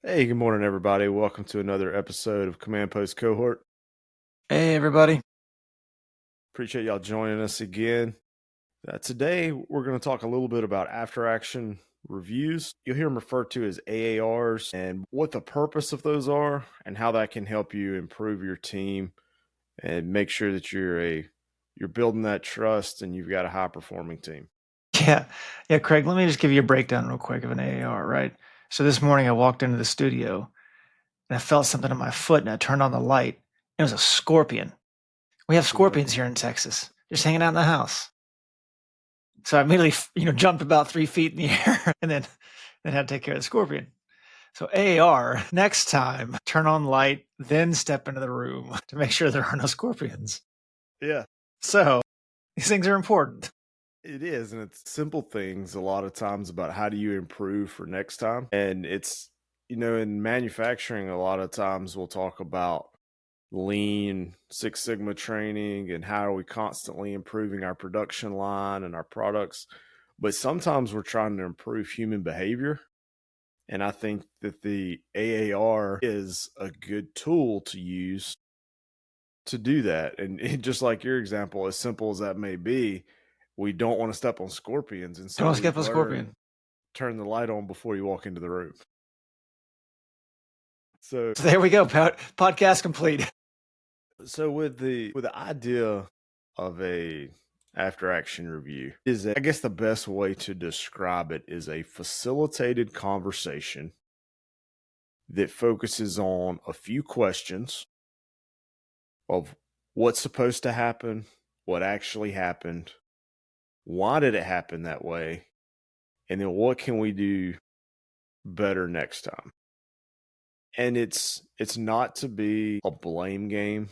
Hey, good morning, everybody. Welcome to another episode of Command Post Cohort. Hey, everybody. Appreciate y'all joining us again. Today, we're going to talk a little bit about after action reviews. You'll hear them referred to as AARs and what the purpose of those are and how that can help you improve your team and make sure that you're building that trust and you've got a high performing team. Yeah, Craig, let me just give you a breakdown real quick of an AAR, right? So this morning I walked into the studio and I felt something on my foot and I turned on the light. It was a scorpion. We have Good. scorpions here in Texas, just hanging out in the house. So I immediately, jumped about 3 feet in the air and then had to take care of the scorpion. So AAR, next time, turn on the light, then step into the room to make sure there are no scorpions. Yeah, So these things are important. it is. And it's simple things a lot of times about how do you improve for next time. And in manufacturing, a lot of times we'll talk about lean Six Sigma training and how are we constantly improving our production line and our products. But sometimes we're trying to improve human behavior. And I think that the AAR is a good tool to use to do that. And just like your example, as simple as that may be, we don't want to step on scorpions. And so Don't skip we've a learned scorpion. turn the light on before you walk into the room. So So there we go. Podcast complete. So with the idea of a after action review I guess the best way to describe it is a facilitated conversation that focuses on a few questions of what's supposed to happen, what actually happened, why did it happen that way, and then what can we do better next time. And it's not to be a blame game.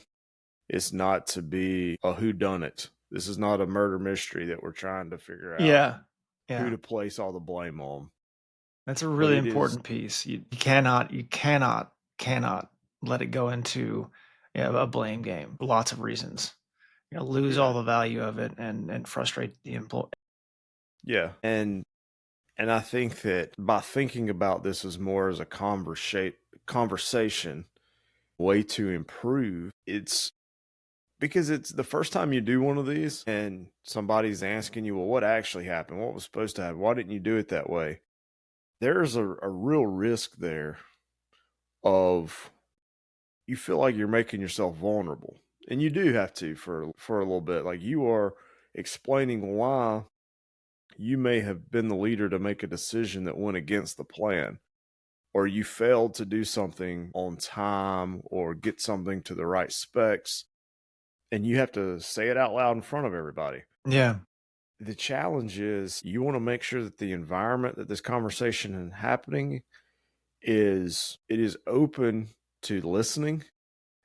It's not to be a whodunit. This is not a murder mystery that we're trying to figure out Yeah. who Yeah. to place all the blame on. That's a But really it is, important piece. You cannot let it go into a blame game. Lots of reasons. Lose yeah, all the value of it and frustrate the employee. yeah. And I think that by thinking about this as more as a conversation way to improve, it's because it's the first time you do one of these and somebody's asking you, well, what actually happened? What was supposed to happen? Why didn't you do it that way? There's a real risk there of you feel like you're making yourself vulnerable. And you do have to for a little bit. Like you are explaining why you may have been the leader to make a decision that went against the plan, or you failed to do something on time or get something to the right specs, and you have to say it out loud in front of everybody. Yeah. The challenge is you want to make sure that the environment that this conversation is happening is open to listening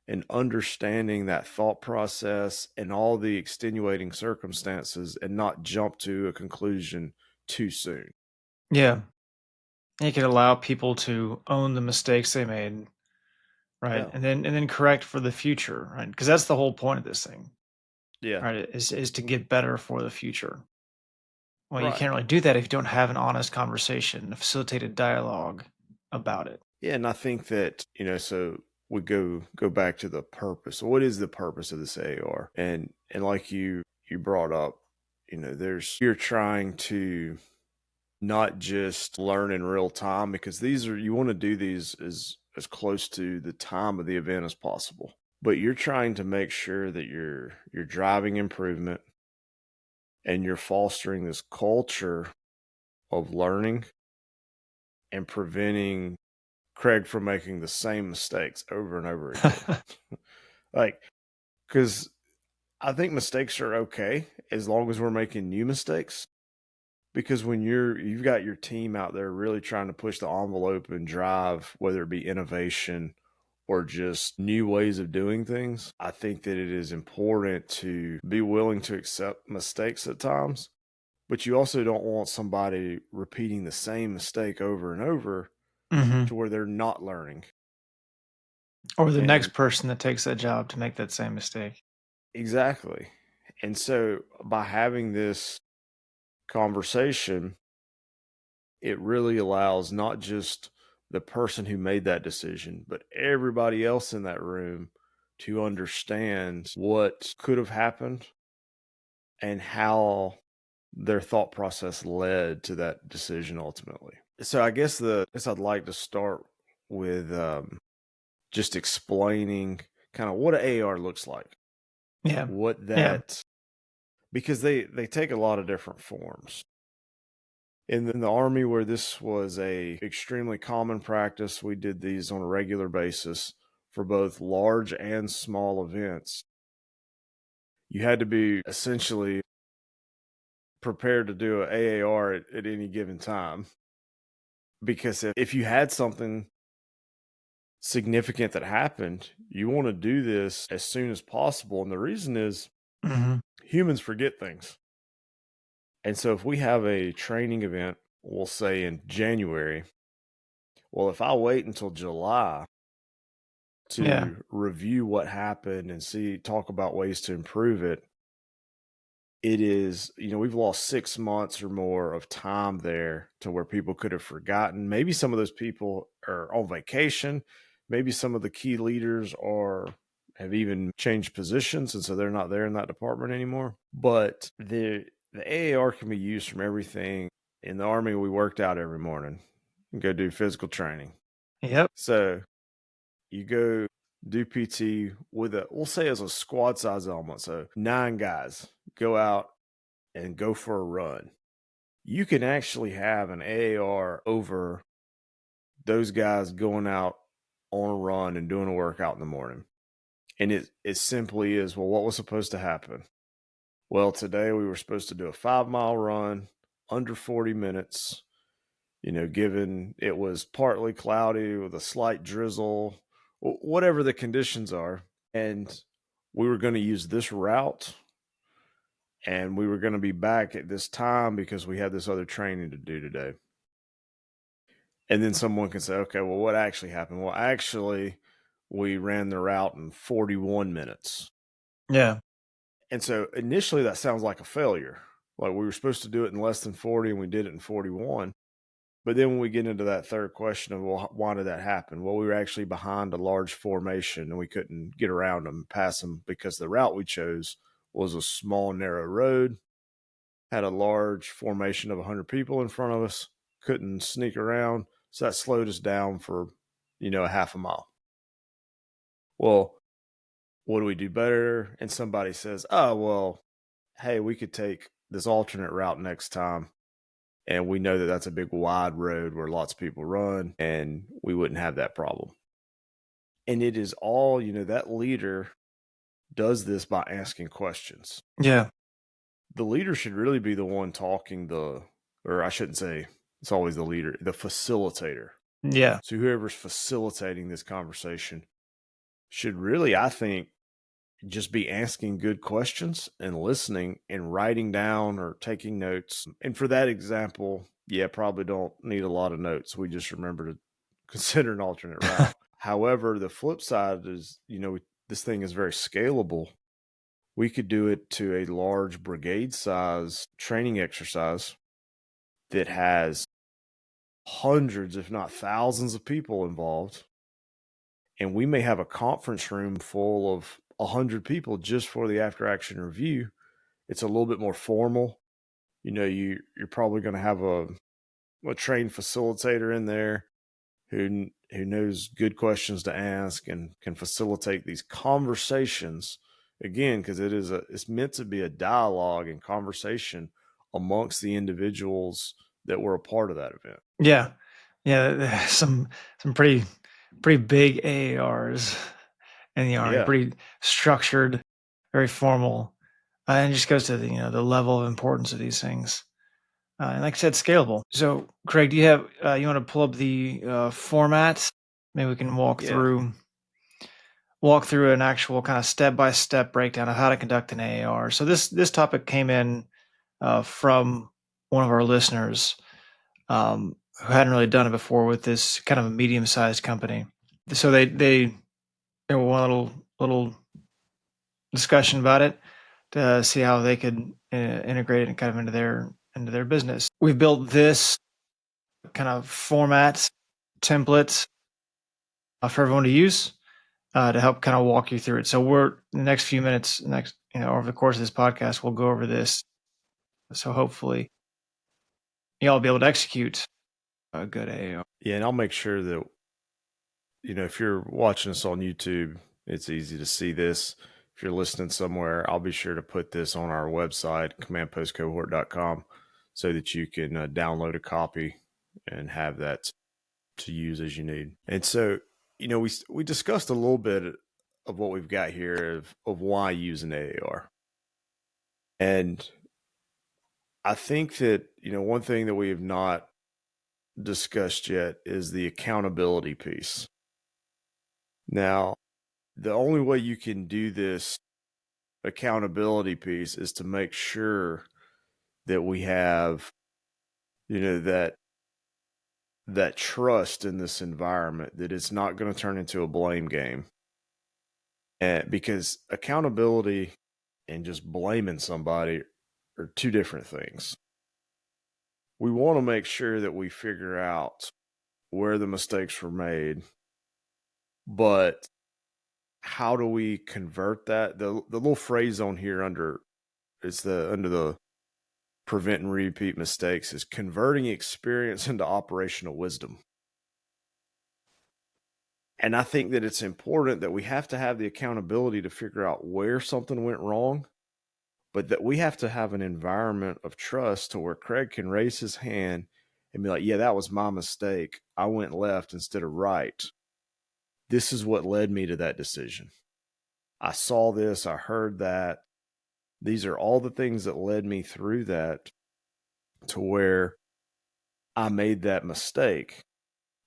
and understanding that thought process and all the extenuating circumstances and not jump to a conclusion too soon. Yeah. You can allow people to own the mistakes they made, right? Yeah. And then correct for the future, right? Because that's the whole point of this thing, Yeah. right? Is to get better for the future. Well, you Right. can't really do that if you don't have an honest conversation, a facilitated dialogue about it. Yeah. And I think that, so we go back to the purpose. What is the purpose of this AR? And like you brought up, there's you're trying to not just learn in real time because you want to do these as close to the time of the event as possible. But you're trying to make sure that you're driving improvement and you're fostering this culture of learning and preventing Craig from making the same mistakes over and over again. Like, because I think mistakes are okay as long as we're making new mistakes. Because when you've got your team out there really trying to push the envelope and drive, whether it be innovation or just new ways of doing things, I think that it is important to be willing to accept mistakes at times. But you also don't want somebody repeating the same mistake over and over Hmm. to where they're not learning. Or the next And person that takes that job to make that same mistake. exactly. And so by having this conversation, it really allows not just the person who made that decision, but everybody else in that room to understand what could have happened and how their thought process led to that decision ultimately. So I guess I'd like to start with just explaining kind of what an AAR looks like. Yeah. What Yeah. that because they take a lot of different forms. In the Army, where this was a extremely common practice, we did these on a regular basis for both large and small events. You had to be essentially prepared to do an AAR at any given time, because if you had something significant that happened, you want to do this as soon as possible. And the reason is Hmm. humans forget things. And so if we have a training event, we'll say in January, well, if I wait until July Yeah. to review what happened and talk about ways to improve it, it is, we've lost 6 months or more of time there to where people could have forgotten. Maybe some of those people are on vacation. Maybe some of the key leaders have even changed positions, and so they're not there in that department anymore. But the AAR can be used from everything. In the Army, we worked out every morning and go do physical training. Yep. So you go do PT we'll say as a squad size element. So 9 guys go out and go for a run. You can actually have an AAR over those guys going out on a run and doing a workout in the morning. And it simply is, well, what was supposed to happen? Well, today we were supposed to do a 5-mile run under 40 minutes, given it was partly cloudy with a slight drizzle, whatever the conditions are. And we were going to use this route, and we were going to be back at this time because we had this other training to do today. And then someone can say, okay, well, what actually happened? Well, actually, we ran the route in 41 minutes. Yeah. And so initially that sounds like a failure. Like we were supposed to do it in less than 40 and we did it in 41. But then when we get into that third question of, well, why did that happen? Well, we were actually behind a large formation and we couldn't get around them, pass them, because the route we chose was a small, narrow road, had a large formation of 100 people in front of us, couldn't sneak around. So that slowed us down for, a half a mile. Well, what do we do better? And somebody says, oh, well, hey, we could take this alternate route next time. And we know that that's a big wide road where lots of people run, and we wouldn't have that problem. And it is all, that leader does this by asking questions. Yeah. The leader should really be the one talking or I shouldn't say it's always the leader, the facilitator. Yeah. So whoever's facilitating this conversation should really, I think, just be asking good questions and listening and writing down or taking notes. And for that example, probably don't need a lot of notes. We just remember to consider an alternate route. However, the flip side is, this thing is very scalable. We could do it to a large brigade size training exercise that has hundreds, if not thousands of people involved. And we may have a conference room full of 100 people just for the after action review. It's a little bit more formal. You're probably going to have a trained facilitator in there who knows good questions to ask and can facilitate these conversations, again, because it's meant to be a dialogue and conversation amongst the individuals that were a part of that event. Yeah. Yeah. Some pretty big AARs in the Army, Yeah. pretty structured, very formal. And it just goes to the level of importance of these things. And like I said, scalable. So, Craig, do you have you want to pull up the format? Maybe we can walk Yeah. through an actual kind of step-by-step breakdown of how to conduct an AAR. So this topic came in from one of our listeners who hadn't really done it before with this kind of a medium-sized company. So they want a little discussion about it to see how they could integrate it kind of into their business. We've built this kind of format template for everyone to use to help kind of walk you through it. So we're the next few minutes, over the course of this podcast, we'll go over this. So hopefully you'll be able to execute a good AAR. Yeah, and I'll make sure that, if you're watching us on YouTube, it's easy to see this. If you're listening somewhere, I'll be sure to put this on our website, commandpostcohort.com, so that you can download a copy and have that to use as you need. And so, we discussed a little bit of what we've got here of why use an AAR. And I think that, one thing that we have not discussed yet is the accountability piece. Now, the only way you can do this accountability piece is to make sure that we have, that trust in this environment, that it's not going to turn into a blame game. And because accountability and just blaming somebody are two different things. We want to make sure that we figure out where the mistakes were made, but how do we convert that? The little phrase on here under the prevent and repeat mistakes is converting experience into operational wisdom. And I think that it's important that we have to have the accountability to figure out where something went wrong, but that we have to have an environment of trust to where Craig can raise his hand and be like, yeah, that was my mistake. I went left instead of right. This is what led me to that decision. I saw this, I heard that. These are all the things that led me through that to where I made that mistake.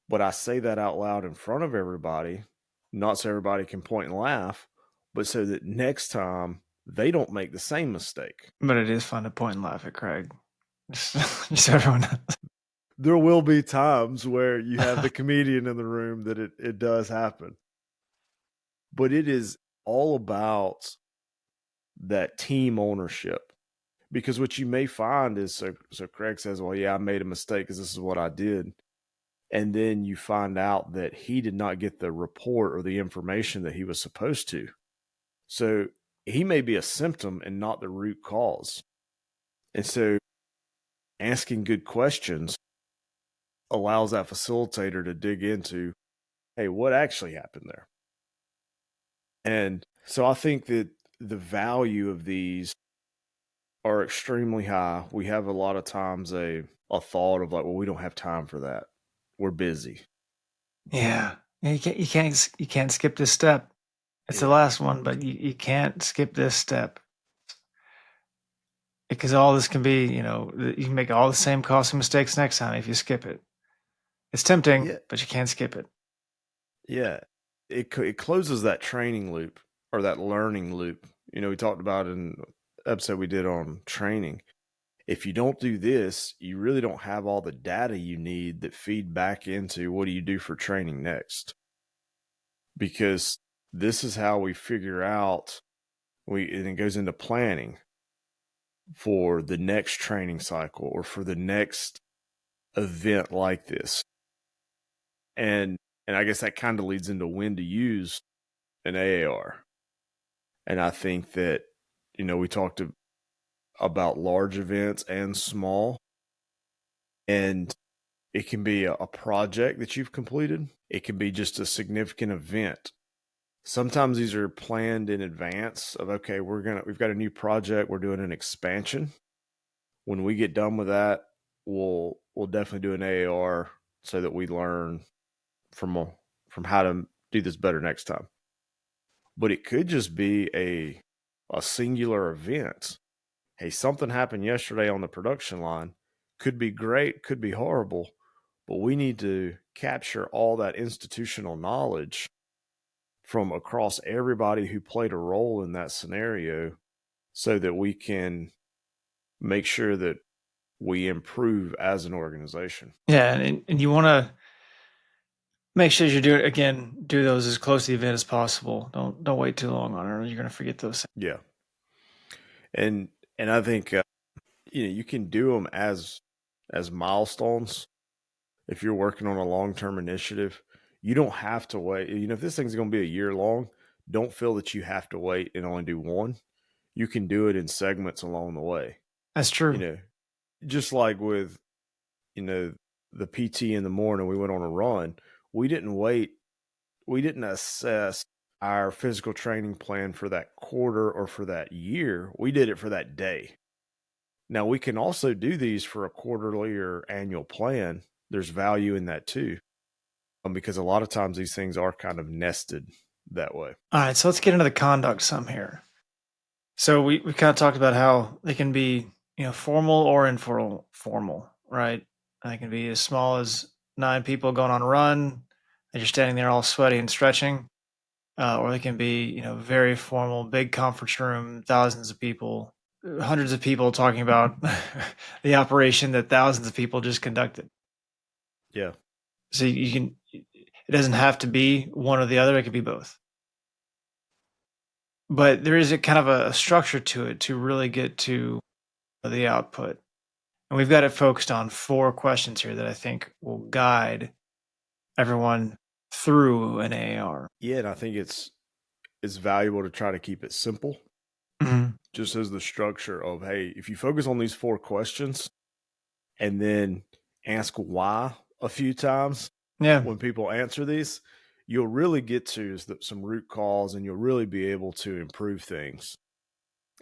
But I say that out loud in front of everybody, not so everybody can point and laugh, but so that next time they don't make the same mistake. But it is fun to point and laugh at Craig. Just everyone knows. There will be times where you have the comedian in the room that it does happen. But it is all about that team ownership. Because what you may find is, so Craig says, well, yeah, I made a mistake because this is what I did. And then you find out that he did not get the report or the information that he was supposed to. So he may be a symptom and not the root cause. And so asking good questions allows that facilitator to dig into, hey, what actually happened there? And so I think that the value of these are extremely high. We have a lot of times a thought of like, well, we don't have time for that. We're busy. Yeah. You can't skip this step. It's the last one, but you can't skip this step. Because all this can be, you can make all the same costly mistakes next time if you skip it. It's tempting, but you can't skip it. Yeah. It closes that training loop or that learning loop. We talked about in the episode we did on training. If you don't do this, you really don't have all the data you need that feed back into what do you do for training next. Because this is how we figure out, and it goes into planning for the next training cycle or for the next event like this. And I guess that kind of leads into when to use an AAR. And I think that, we talked about large events and small. And it can be a project that you've completed. It can be just a significant event. Sometimes these are planned in advance of, okay, we've got a new project. We're doing an expansion. When we get done with that, we'll definitely do an AAR so that we learn from how to do this better next time. But it could just be a singular event. Hey, something happened yesterday on the production line. Could be great, could be horrible, but we need to capture all that institutional knowledge from across everybody who played a role in that scenario so that we can make sure that we improve as an organization. Yeah, and you want to make sure you do those as close to the event as possible. Don't wait too long on it, or you're going to forget those things. Yeah. And I think you can do them as milestones, if you're working on a long-term initiative, you don't have to wait. If this thing's going to be a year long, don't feel that you have to wait and only do one. You can do it in segments along the way. That's You true. know, just like with, the PT in the morning, we went on a run. We didn't wait. We didn't assess our physical training plan for that quarter or for that year. We did it for that day. Now, we can also do these for a quarterly or annual plan. There's value in that too, because a lot of times these things are kind of nested that way. All right, so let's get into the conduct some here. So we kind of talked about how they can be, formal or informal, right? They can be as small as 9 people going on a run, and you're standing there all sweaty and stretching, or they can be, very formal, big conference room, thousands of people, hundreds of people talking about the operation that thousands of people just conducted. Yeah. So you can, it doesn't have to be one or the other; it could be both. But there is a kind of a structure to it to really get to the output. And we've got it focused on 4 questions here that I think will guide everyone through an AAR. Yeah, and I think it's valuable to try to keep it simple. Mhm. Just as the structure of, hey, if you focus on these 4 questions and then ask why a few times Yeah. when people answer these, you'll really get to some root cause, and you'll really be able to improve things.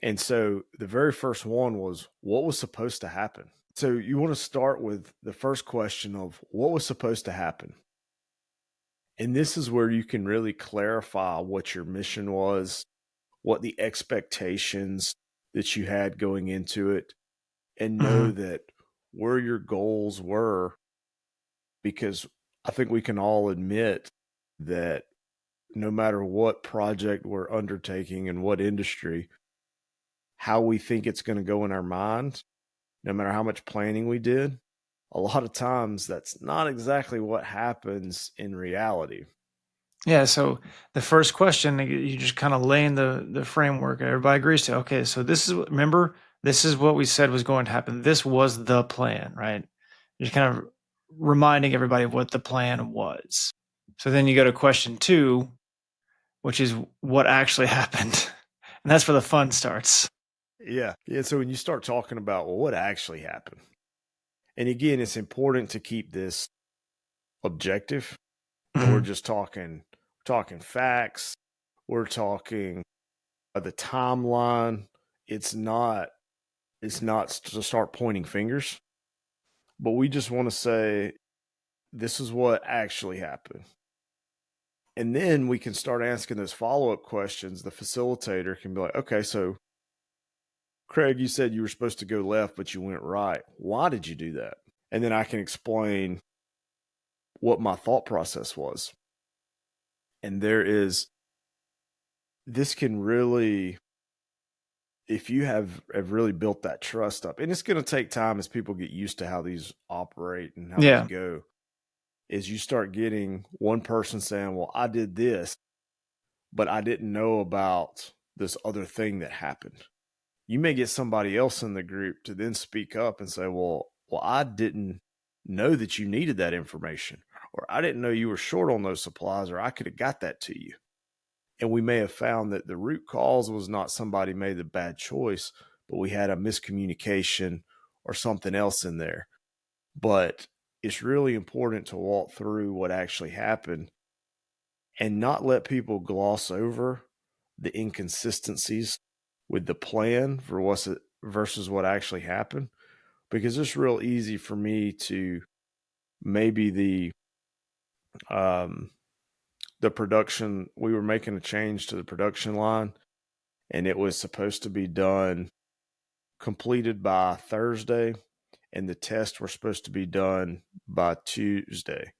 And so the very first one was, what was supposed to happen? So you want to start with the first question of what was supposed to happen. And this is where you can really clarify what your mission was, what the expectations that you had going into it, and know Mhm. that where your goals were, because I think we can all admit that no matter what project we're undertaking in what industry, how we think it's going to go in our mind, no matter how much planning we did, a lot of times that's not exactly what happens in reality. Yeah, so the first question, you just kind of laying the framework everybody agrees to. Okay, so remember, this is what we said was going to happen. This was the plan, right? Just kind of reminding everybody of what the plan was. So then you go to question 2, which is what actually happened. And that's where the fun starts. Yeah. Yeah. So when you start talking about, well, what actually happened? And again, it's important to keep this objective. And we're Mhm. just talking facts. We're talking the timeline. It's not to start pointing fingers, but we just want to say this is what actually happened. And then we can start asking those follow-up questions. The facilitator can be like, okay, so Craig, you said you were supposed to go left, but you went right. Why did you do that? And then I can explain what my thought process was. And this can really, if you have really built that trust up, and it's going to take time as people get used to how these operate and how these Yeah. go, is you start getting one person saying, well, I did this, but I didn't know about this other thing that happened. You may get somebody else in the group to then speak up and say, well, I didn't know that you needed that information, or I didn't know you were short on those supplies, or I could have got that to you. And we may have found that the root cause was not somebody made the bad choice, but we had a miscommunication or something else in there. But it's really important to walk through what actually happened and not let people gloss over the inconsistencies with the plan for what's it versus what actually happened, because it's real easy for me to maybe um the production, we were making a change to the production line, and it was supposed to be done completed by Thursday, and the tests were supposed to be done by Tuesday.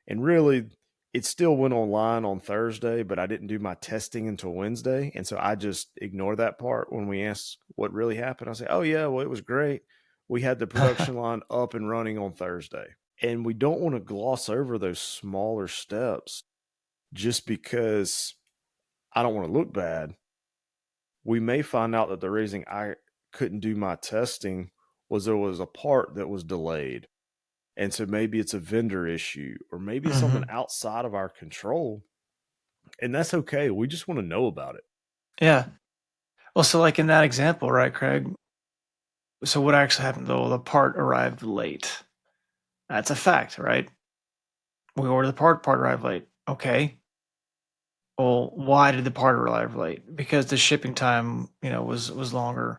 And really, it still went online on Thursday, but I didn't do my testing until Wednesday. And so I just ignore that part when we ask what really happened. I say, oh, yeah, well, it was great. We had the production line up and running on Thursday. And we don't want to gloss over those smaller steps just because I don't want to look bad. We may find out that the reason I couldn't do my testing was there was a part that was delayed. And so maybe it's a vendor issue, or maybe it's something Mm-hmm. outside of our control. And that's okay. We just want to know about it. Yeah. Well, so like in that example, right, Craig? So what actually happened though? The part arrived late. That's a fact, right? We ordered the part arrived late. Okay. Well, why did the part arrive late? Because the shipping time, was longer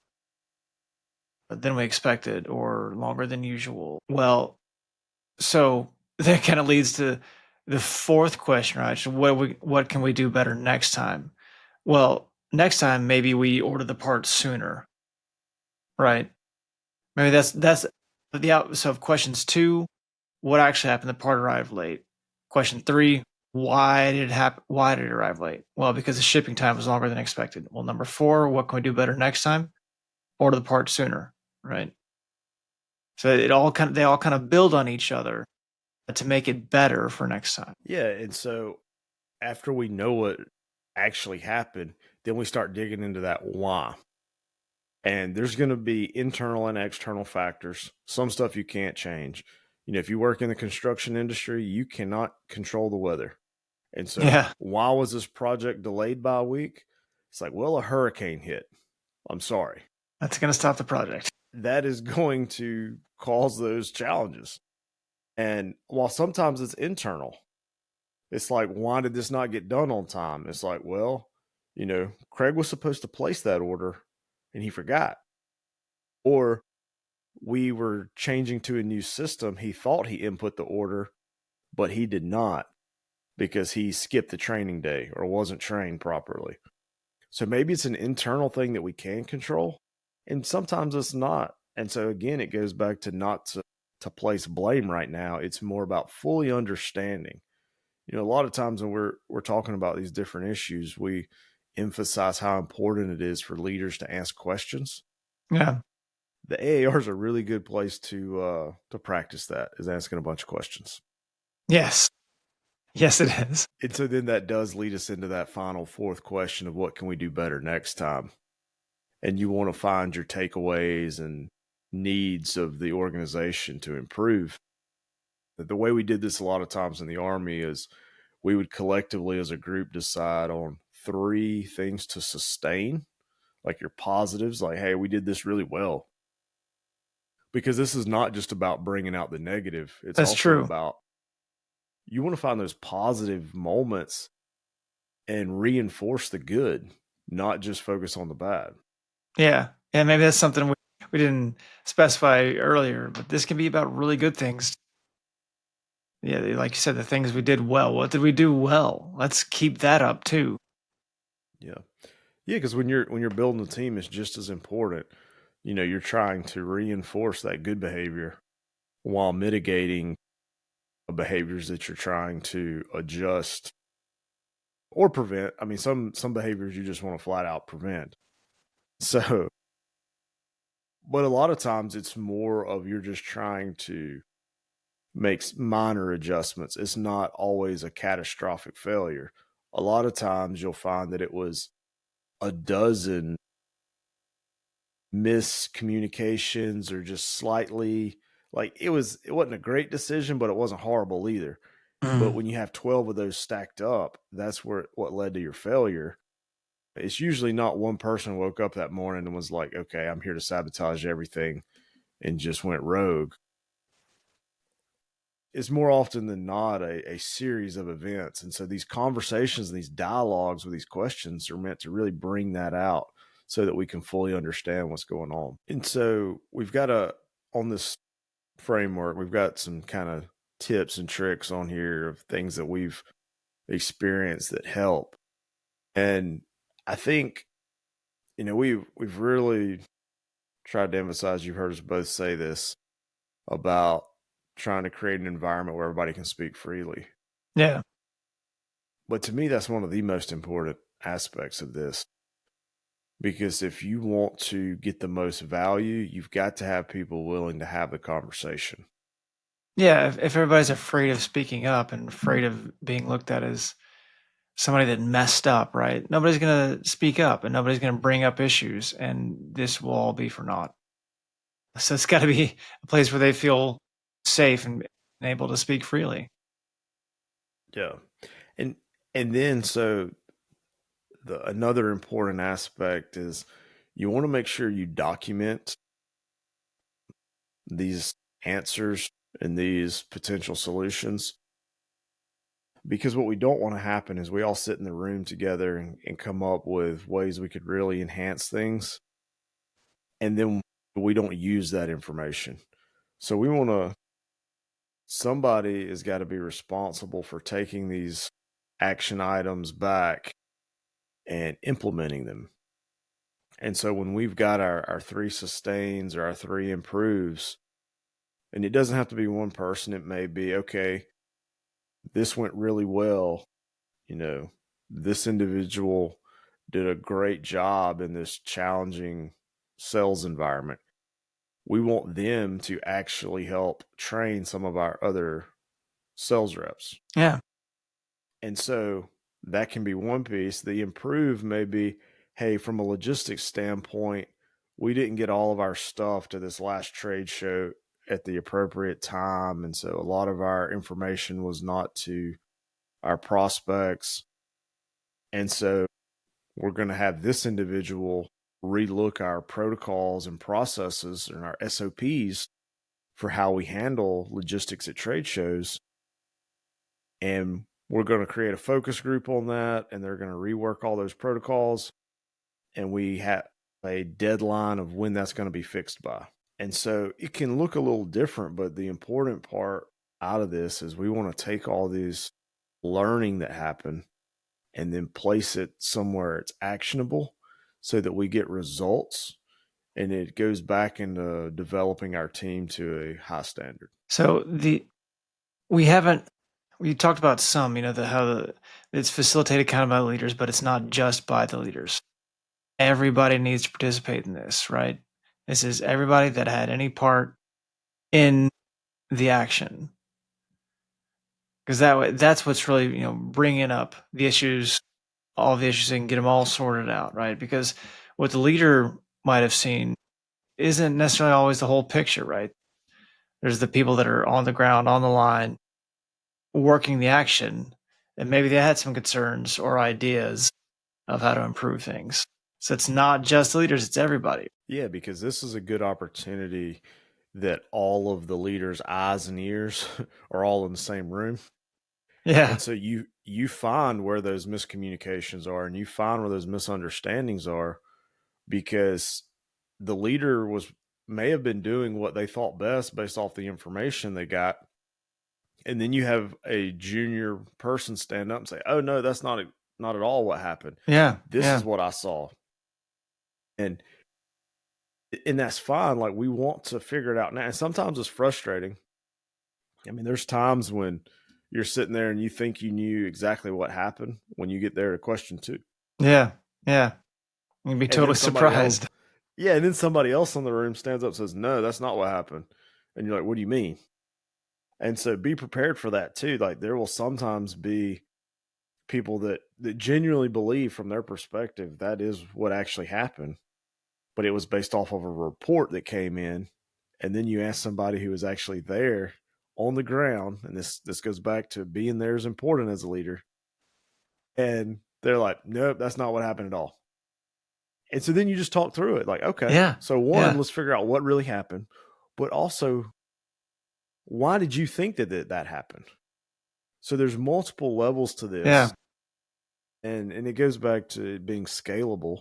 than we expected or longer than usual. Well, so that kind of leads to the fourth question, right? So what can we do better next time? Well, next time maybe we order the part sooner, right? Maybe that's the out. So questions two, what actually happened? The part arrived late. Question three, why did it happen? Why did it arrive late? Well, because the shipping time was longer than expected. Well, number four, what can we do better next time? Order the part sooner, right? So they all kind of build on each other to make it better for next time. Yeah. And so after we know what actually happened, then we start digging into that why. And there's going to be internal and external factors. Some stuff you can't change. If you work in the construction industry, you cannot control the weather. And so, Yeah, why was this project delayed by a week? It's like, well, a hurricane hit. I'm sorry. that's going to stop the project. That is going to cause those challenges. And while sometimes it's internal, it's like, why did this not get done on time? It's like, well, Craig was supposed to place that order and he forgot. Or we were changing to a new system. He thought he input the order, but he did not because he skipped the training day or wasn't trained properly. So maybe it's an internal thing that we can control, and sometimes it's not. And so again, it goes back to not to place blame right now. It's more about fully understanding. A lot of times when we're talking about these different issues, we emphasize how important it is for leaders to ask questions. Yeah. The AAR is a really good place to practice that, is asking a bunch of questions. Yes. Yes, it is. And so then that does lead us into that final fourth question of what can we do better next time? And you want to find your takeaways and needs of the organization to improve. The way we did this a lot of times in the Army is we would collectively as a group decide on 3 things to sustain, like your positives, like, hey, we did this really well. Because this is not just about bringing out the negative. It's That's also true. about, you want to find those positive moments and reinforce the good, not just focus on the bad. Yeah. And maybe that's something we didn't specify earlier, but this can be about really good things. Yeah, like you said, the things we did well. What did we do well? Let's keep that up too. Yeah. Yeah, because when you're building a team, it's just as important. You're trying to reinforce that good behavior while mitigating behaviors that you're trying to adjust or prevent. I mean, some behaviors you just want to flat out prevent. So, but a lot of times it's more of you're just trying to make minor adjustments. It's not always a catastrophic failure. A lot of times you'll find that it was a dozen miscommunications or just slightly, like, it wasn't a great decision, but it wasn't horrible either. But Mm. when you have 12 of those stacked up, that's what led to your failure. It's usually not one person woke up that morning and was like, okay, I'm here to sabotage everything, and just went rogue. It's more often than not a series of events. And so these conversations and these dialogues with these questions are meant to really bring that out so that we can fully understand what's going on. And so we've got on this framework, we've got some kind of tips and tricks on here of things that we've experienced that help. And I think, we've really tried to emphasize, you've heard us both say this, about trying to create an environment where everybody can speak freely. Yeah. But to me, that's one of the most important aspects of this. Because if you want to get the most value, you've got to have people willing to have the conversation. Yeah. If everybody's afraid of speaking up and afraid of being looked at as somebody that messed up, right? Nobody's going to speak up and nobody's going to bring up issues, and this will all be for naught. So it's got to be a place where they feel safe and able to speak freely. Yeah. And then so another important aspect is you want to make sure you document these answers and these potential solutions, because what we don't want to happen is we all sit in the room together and come up with ways we could really enhance things, and then we don't use that information. So we want to, somebody has got to be responsible for taking these action items back and implementing them. And so when we've got our three sustains or our three improves, and it doesn't have to be one person, it may be, okay, this went really well. You know, this individual did a great job in this challenging sales environment. We want them to actually help train some of our other sales reps. Yeah. And so that can be one piece. The improve may be, hey, from a logistics standpoint, we didn't get all of our stuff to this last trade show at the appropriate time. And so a lot of our information was not to our prospects. And so we're going to have this individual relook our protocols and processes and our SOPs for how we handle logistics at trade shows. And we're going to create a focus group on that, and they're going to rework all those protocols. And we have a deadline of when that's going to be fixed by. And so it can look a little different, but the important part out of this is we want to take all these learning that happen and then place it somewhere it's actionable so that we get results, and it goes back into developing our team to a high standard. So we talked about some, it's facilitated kind of by the leaders, but it's not just by the leaders. Everybody needs to participate in this, right? This is everybody that had any part in the action. Because that's what's really, bringing up the issues, all the issues, and get them all sorted out, right? Because what the leader might have seen isn't necessarily always the whole picture, right? There's the people that are on the ground, on the line, working the action, and maybe they had some concerns or ideas of how to improve things. So it's not just the leaders, it's everybody. Yeah, because this is a good opportunity that all of the leaders' eyes and ears are all in the same room. Yeah. And so you find where those miscommunications are, and you find where those misunderstandings are, because the leader may have been doing what they thought best based off the information they got. And then you have a junior person stand up and say, "Oh no, that's not at all what happened. Yeah. This is what I saw." And that's fine. Like, we want to figure it out now. And sometimes it's frustrating. I mean, there's times when you're sitting there and you think you knew exactly what happened when you get there to question two. Yeah. Yeah. You'd be And then totally surprised. Yeah, and then somebody else in the room stands up and says, "No, that's not what happened." And you're like, "What do you mean?" And so be prepared for that too. Like, there will sometimes be people that genuinely believe from their perspective that is what actually happened, but it was based off of a report that came in. And then you ask somebody who was actually there on the ground, and this goes back to being there is important as a leader. And they're like, "Nope, that's not what happened at all." And so then you just talk through it like, okay, Yeah. so one, let's figure out what really happened, but also, why did you think that happened? So there's multiple levels to this. Yeah. And it goes back to it being scalable.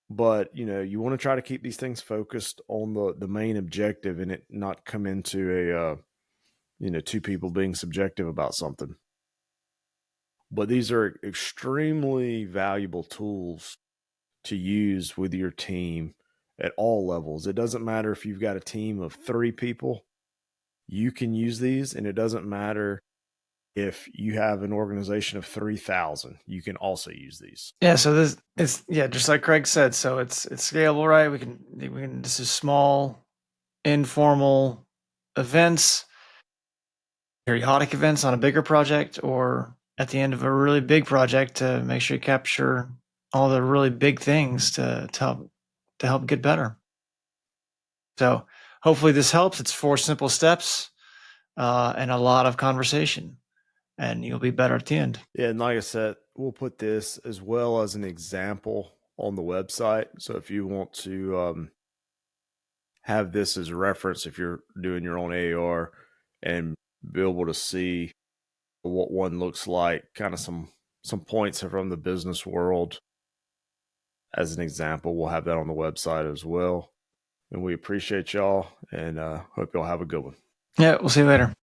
But, you want to try to keep these things focused on the main objective, and it not come into two people being subjective about something. But these are extremely valuable tools to use with your team at all levels. It doesn't matter if you've got a team of 3 people, you can use these, and it doesn't matter if you have an organization of 3,000, you can also use these. Yeah. So this is, just like Craig said. So it's scalable, right? We can, this is small, informal events, periodic events on a bigger project, or at the end of a really big project to make sure you capture all the really big things to help get better. So hopefully this helps. It's 4 simple steps and a lot of conversation, and you'll be better at the end. Yeah, and like I said, we'll put this as well as an example on the website. So if you want to have this as a reference, if you're doing your own AAR, and be able to see what one looks like, kind of some points from the business world as an example, we'll have that on the website as well. And we appreciate y'all, and hope y'all have a good one. Yeah, we'll see you later.